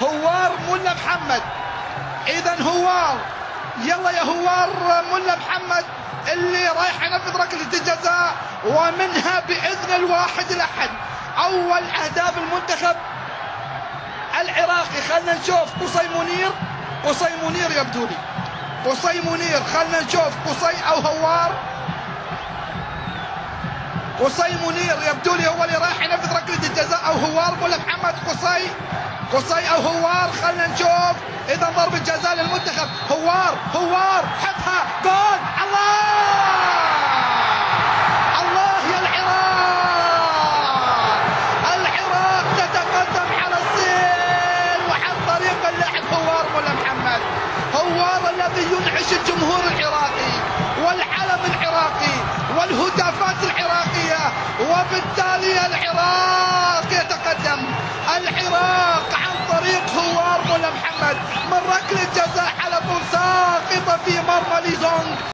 هوار ملا محمد. اذا هوار، يلا يا هوار ملا محمد اللي رايح ينفذ ركلة الجزاء، ومنها باذن الواحد الاحد اول اهداف المنتخب العراقي. خلنا نشوف قصي منير، قصي منير يبدو لي، قصي منير، خلنا نشوف قصي او هوار. قصي منير يبدو لي هو اللي راح ينفذ ركلة الجزاء، او هوار ملا محمد. قصي او هوار، خلنا نشوف. اذا ضربة جزاء للمنتخب. هوار حطها جول. الله يا العراق تتقدم على الصين، وعن طريق اللاعب هوار ملا محمد. هوار الذي ينعش الجمهور العراقي والعلم العراقي والهتافات العراقية، وبالتالي العراق يتقدم. العراق عن طريق هوار ملا محمد من ركلة جزاء على طول ساقطة في مرمى ليزونغ.